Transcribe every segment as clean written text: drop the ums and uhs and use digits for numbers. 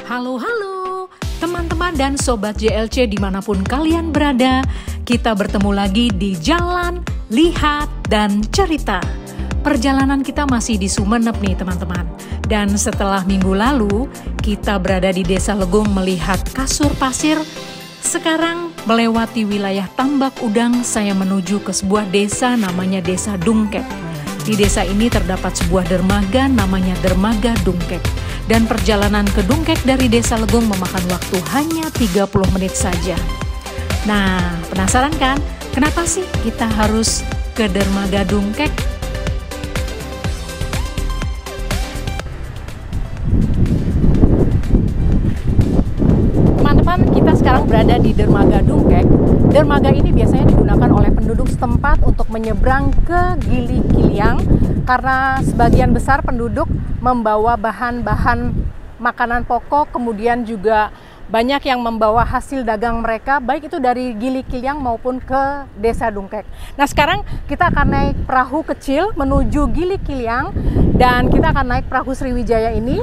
Halo teman-teman dan sobat JLC dimanapun kalian berada. Kita bertemu lagi di Jalan, Lihat, dan Cerita. Perjalanan kita masih di Sumeneb nih teman-teman. Dan setelah minggu lalu kita berada di Desa Legung melihat kasur pasir. Sekarang melewati wilayah Tambak Udang, saya menuju ke sebuah desa namanya Desa Dungkek. Di desa ini terdapat sebuah dermaga namanya Dermaga Dungkek. Dan perjalanan ke Dungkek dari Desa Legung memakan waktu hanya 30 menit saja. Nah, penasaran kan? Kenapa sih kita harus ke Dermaga Dungkek? Teman-teman, kita sekarang berada di Dermaga Dungkek. Dermaga ini biasanya digunakan oleh penduduk setempat untuk menyeberang ke Gili Kiliang karena sebagian besar penduduk membawa bahan-bahan makanan pokok, kemudian juga banyak yang membawa hasil dagang mereka, baik itu dari Gili Kiliang maupun ke Desa Dungkek. Nah, sekarang kita akan naik perahu kecil menuju Gili Kiliang dan kita akan naik perahu Sriwijaya ini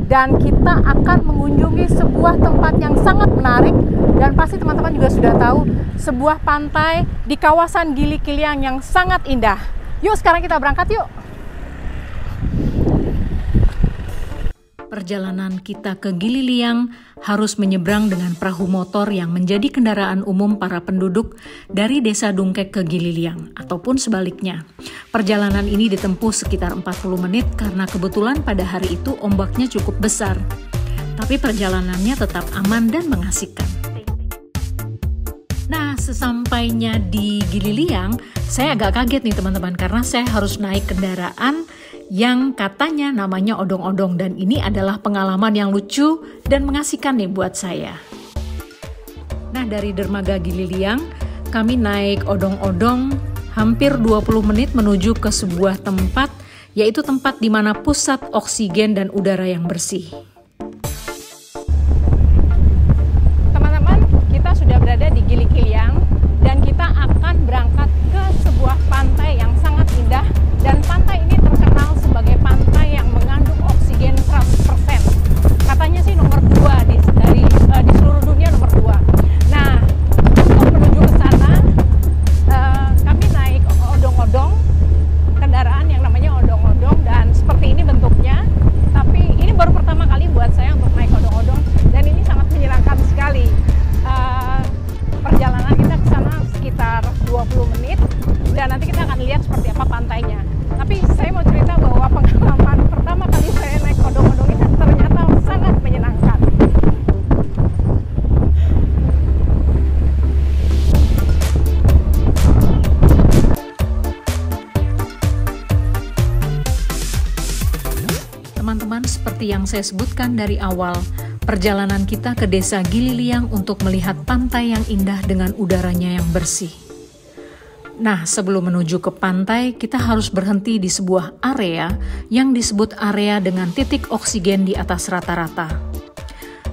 dan kita akan mengunjungi sebuah tempat yang sangat menarik dan pasti teman-teman juga sudah tahu, sebuah pantai di kawasan Gili Kiliang yang sangat indah. Yuk sekarang kita berangkat yuk. Perjalanan kita ke Gili Kiliang harus menyeberang dengan perahu motor yang menjadi kendaraan umum para penduduk dari Desa Dungkek ke Gili Kiliang, ataupun sebaliknya. Perjalanan ini ditempuh sekitar 40 menit karena kebetulan pada hari itu ombaknya cukup besar. Tapi perjalanannya tetap aman dan mengasihkan. Nah, sesampainya di Gili Kiliang, saya agak kaget nih teman-teman karena saya harus naik kendaraan yang katanya namanya odong-odong dan ini adalah pengalaman yang lucu dan mengasihkan nih buat saya. Nah, dari Dermaga Gili Kiliang kami naik odong-odong hampir 20 menit menuju ke sebuah tempat, yaitu tempat di mana pusat oksigen dan udara yang bersih. Teman-teman, kita sudah berada di Gili Kiliang dan kita akan berangkat ke sebuah pantai yang sangat indah dan pantai ini terkenal sebagai pantai yang mengandung oksigen 100%. Katanya sih nomor 2 di seluruh dunia nomor 2. Nah, untuk menuju ke sana kami naik odong-odong, kendaraan yang namanya odong-odong dan seperti ini bentuknya. Tapi ini baru pertama kali buat saya untuk naik odong-odong dan ini sangat menyenangkan sekali. Perjalanan kita ke sana sekitar 20 menit dan nanti kita akan lihat seperti apa pantainya. Tapi saya mau cerita bahwa pengalaman pertama kali saya naik odong-odong ini ternyata sangat menyenangkan. Teman-teman, seperti yang saya sebutkan dari awal, perjalanan kita ke Desa Gili Kiliang untuk melihat pantai yang indah dengan udaranya yang bersih. Nah, sebelum menuju ke pantai, kita harus berhenti di sebuah area yang disebut area dengan titik oksigen di atas rata-rata.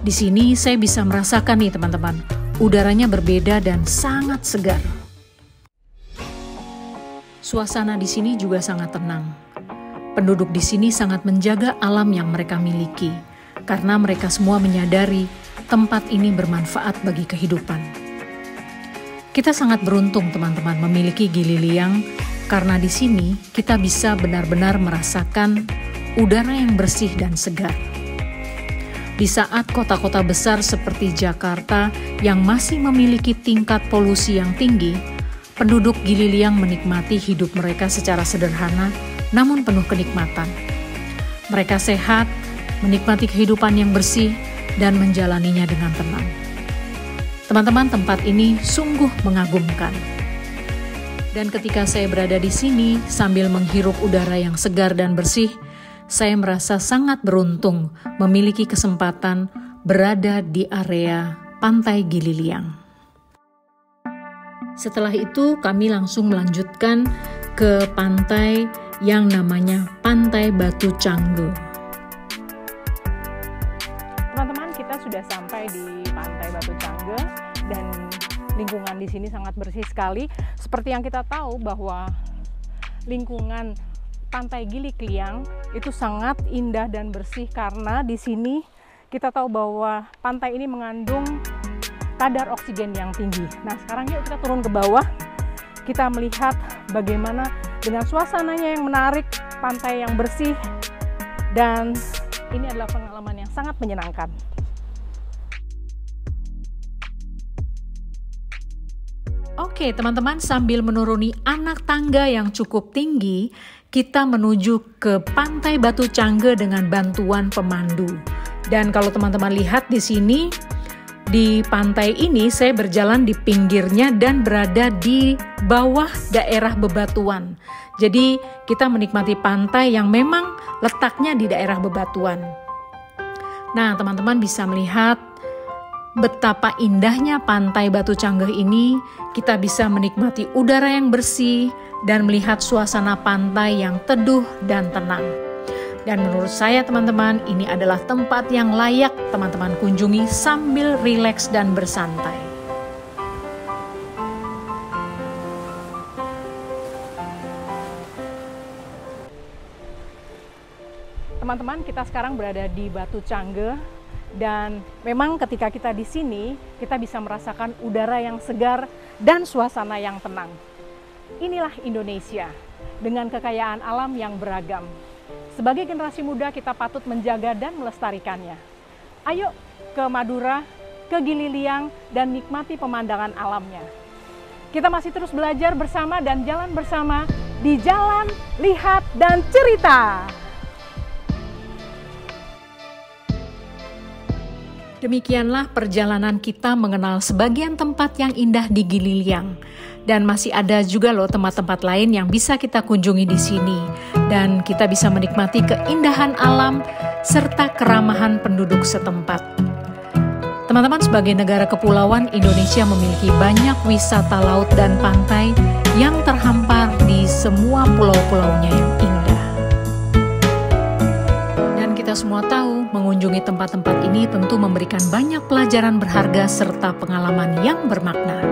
Di sini saya bisa merasakan nih teman-teman, udaranya berbeda dan sangat segar. Suasana di sini juga sangat tenang. Penduduk di sini sangat menjaga alam yang mereka miliki, karena mereka semua menyadari tempat ini bermanfaat bagi kehidupan. Kita sangat beruntung teman-teman memiliki Gili Kiliang karena di sini kita bisa benar-benar merasakan udara yang bersih dan segar. Di saat kota-kota besar seperti Jakarta yang masih memiliki tingkat polusi yang tinggi, penduduk Gili Kiliang menikmati hidup mereka secara sederhana namun penuh kenikmatan. Mereka sehat, menikmati kehidupan yang bersih dan menjalaninya dengan tenang. Teman-teman, tempat ini sungguh mengagumkan. Dan ketika saya berada di sini sambil menghirup udara yang segar dan bersih, saya merasa sangat beruntung memiliki kesempatan berada di area Pantai Gili Kiliang. Setelah itu kami langsung melanjutkan ke pantai yang namanya Pantai Batu Canggu. Teman-teman, kita sudah sampai di Pantai Batu Canggu dan lingkungan di sini sangat bersih sekali. Seperti yang kita tahu bahwa lingkungan Pantai Gili Kiliang itu sangat indah dan bersih karena di sini kita tahu bahwa pantai ini mengandung kadar oksigen yang tinggi. Nah, sekarang yuk kita turun ke bawah. Kita melihat bagaimana dengan suasananya yang menarik, pantai yang bersih, dan ini adalah pengalaman yang sangat menyenangkan. Oke, teman-teman, sambil menuruni anak tangga yang cukup tinggi, kita menuju ke Pantai Batu Cangge dengan bantuan pemandu. Dan kalau teman-teman lihat di sini, di pantai ini saya berjalan di pinggirnya dan berada di bawah daerah bebatuan. Jadi kita menikmati pantai yang memang letaknya di daerah bebatuan. Nah, teman-teman bisa melihat betapa indahnya Pantai Batu Cangge ini. Kita bisa menikmati udara yang bersih dan melihat suasana pantai yang teduh dan tenang. Dan menurut saya teman-teman, ini adalah tempat yang layak teman-teman kunjungi sambil rileks dan bersantai. Teman-teman, kita sekarang berada di Batu Cangge dan memang ketika kita di sini, kita bisa merasakan udara yang segar dan suasana yang tenang. Inilah Indonesia dengan kekayaan alam yang beragam. Sebagai generasi muda, kita patut menjaga dan melestarikannya. Ayo ke Madura, ke Gili Liang, dan nikmati pemandangan alamnya. Kita masih terus belajar bersama dan jalan bersama di Jalan, Lihat, dan Cerita. Demikianlah perjalanan kita mengenal sebagian tempat yang indah di Gili Liang. Dan masih ada juga loh tempat-tempat lain yang bisa kita kunjungi di sini. Dan kita bisa menikmati keindahan alam serta keramahan penduduk setempat. Teman-teman, sebagai negara kepulauan, Indonesia memiliki banyak wisata laut dan pantai yang terhampar di semua pulau-pulaunya yang indah. Dan kita semua tahu, mengunjungi tempat-tempat ini tentu memberikan banyak pelajaran berharga serta pengalaman yang bermakna.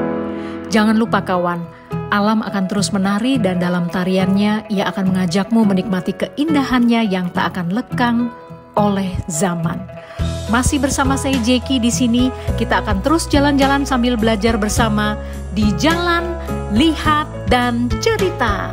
Jangan lupa kawan, alam akan terus menari dan dalam tariannya ia akan mengajakmu menikmati keindahannya yang tak akan lekang oleh zaman. Masih bersama saya Jeki di sini, kita akan terus jalan-jalan sambil belajar bersama di Jalan, Lihat, dan Cerita.